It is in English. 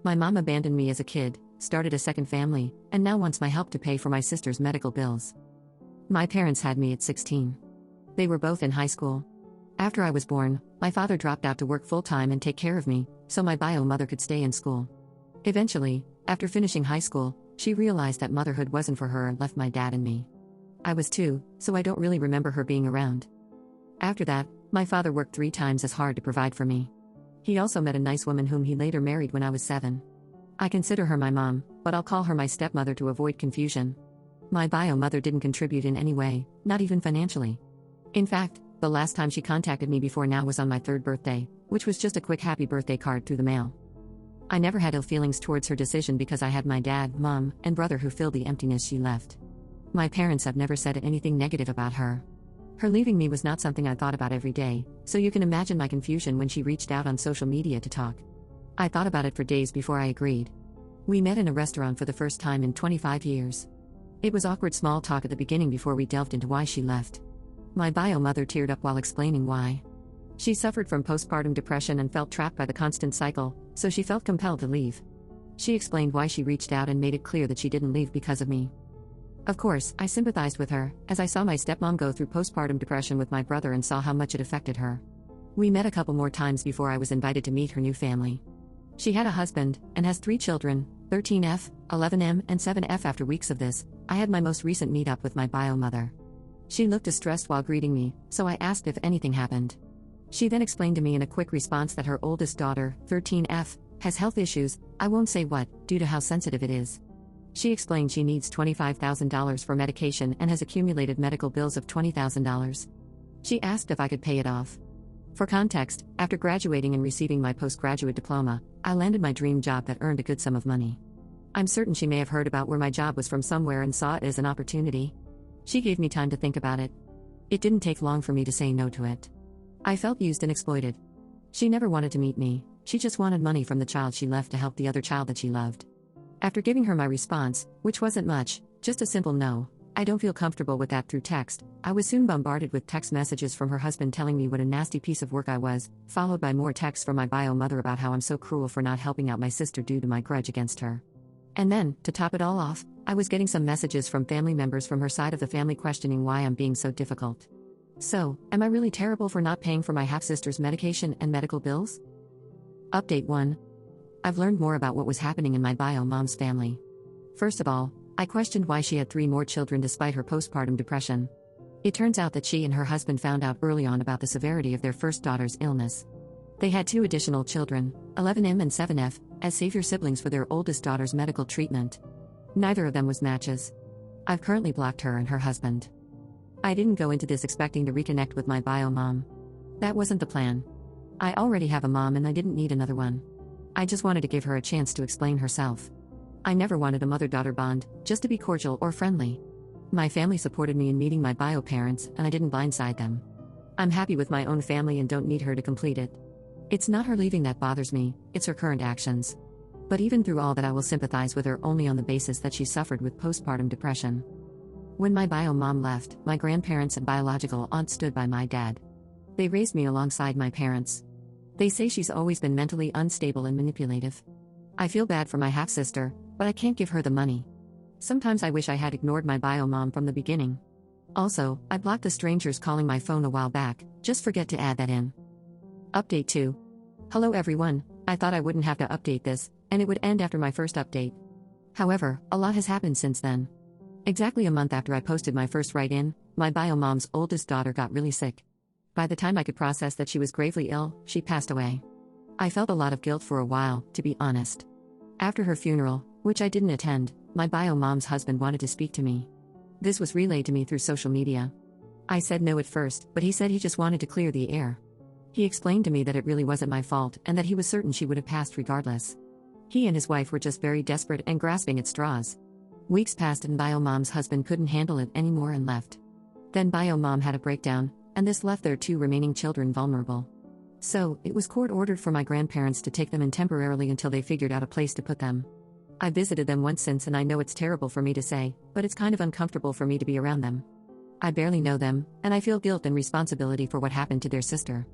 My mom abandoned me as a kid, started a second family, and now wants my help to pay for my sister's medical bills. My parents had me at 16. They were both in high school. After I was born, my father dropped out to work full-time and take care of me, so my bio mother could stay in school. Eventually, after finishing high school, she realized that motherhood wasn't for her and left my dad and me. I was 2, so I don't really remember her being around. After that, my father worked 3 times as hard to provide for me. He also met a nice woman whom he later married when I was 7. I consider her my mom, but I'll call her my stepmother to avoid confusion. My bio mother didn't contribute in any way, not even financially. In fact, the last time she contacted me before now was on my 3rd birthday, which was just a quick happy birthday card through the mail. I never had ill feelings towards her decision because I had my dad, mom, and brother who filled the emptiness she left. My parents have never said anything negative about her. Her leaving me was not something I thought about every day, so you can imagine my confusion when she reached out on social media to talk. I thought about it for days before I agreed. We met in a restaurant for the first time in 25 years. It was awkward small talk at the beginning before we delved into why she left. My bio mother teared up while explaining why. She suffered from postpartum depression and felt trapped by the constant cycle, so she felt compelled to leave. She explained why she reached out and made it clear that she didn't leave because of me. Of course, I sympathized with her, as I saw my stepmom go through postpartum depression with my brother and saw how much it affected her. We met a couple more times before I was invited to meet her new family. She had a husband, and has 3 children, 13F, 11M, and 7F. After weeks of this, I had my most recent meetup with my bio mother. She looked distressed while greeting me, so I asked if anything happened. She then explained to me in a quick response that her oldest daughter, 13F, has health issues, I won't say what, due to how sensitive it is. She explained she needs $25,000 for medication and has accumulated medical bills of $20,000. She asked if I could pay it off. For context, after graduating and receiving my postgraduate diploma, I landed my dream job that earned a good sum of money. I'm certain she may have heard about where my job was from somewhere and saw it as an opportunity. She gave me time to think about it. It didn't take long for me to say no to it. I felt used and exploited. She never wanted to meet me, she just wanted money from the child she left to help the other child that she loved. After giving her my response, which wasn't much, just a simple no, I don't feel comfortable with that through text, I was soon bombarded with text messages from her husband telling me what a nasty piece of work I was, followed by more texts from my bio mother about how I'm so cruel for not helping out my sister due to my grudge against her. And then, to top it all off, I was getting some messages from family members from her side of the family questioning why I'm being so difficult. So, am I really terrible for not paying for my half-sister's medication and medical bills? Update 1. I've learned more about what was happening in my bio mom's family. First of all, I questioned why she had 3 more children despite her postpartum depression. It turns out that she and her husband found out early on about the severity of their first daughter's illness. They had 2 additional children, 11M and 7F, as savior siblings for their oldest daughter's medical treatment. Neither of them was matches. I've currently blocked her and her husband. I didn't go into this expecting to reconnect with my bio mom. That wasn't the plan. I already have a mom and I didn't need another one. I just wanted to give her a chance to explain herself. I never wanted a mother-daughter bond, just to be cordial or friendly. My family supported me in meeting my bio parents, and I didn't blindside them. I'm happy with my own family and don't need her to complete it. It's not her leaving that bothers me, it's her current actions. But even through all that, I will sympathize with her only on the basis that she suffered with postpartum depression. When my bio mom left, my grandparents and biological aunt stood by my dad. They raised me alongside my parents. They say she's always been mentally unstable and manipulative. I feel bad for my half-sister, but I can't give her the money. Sometimes I wish I had ignored my bio mom from the beginning. Also, I blocked the strangers calling my phone a while back, just forget to add that in. Update 2. Hello everyone, I thought I wouldn't have to update this, and it would end after my first update. However, a lot has happened since then. Exactly a month after I posted my first write-in, my bio mom's oldest daughter got really sick. By the time I could process that she was gravely ill, she passed away. I felt a lot of guilt for a while, to be honest. After her funeral, which I didn't attend, my bio mom's husband wanted to speak to me. This was relayed to me through social media. I said no at first, but he said he just wanted to clear the air. He explained to me that it really wasn't my fault and that he was certain she would have passed regardless. He and his wife were just very desperate and grasping at straws. Weeks passed and bio mom's husband couldn't handle it anymore and left. Then bio mom had a breakdown, and this left their 2 remaining children vulnerable. So, it was court-ordered for my grandparents to take them in temporarily until they figured out a place to put them. I visited them once since, and I know it's terrible for me to say, but it's kind of uncomfortable for me to be around them. I barely know them, and I feel guilt and responsibility for what happened to their sister.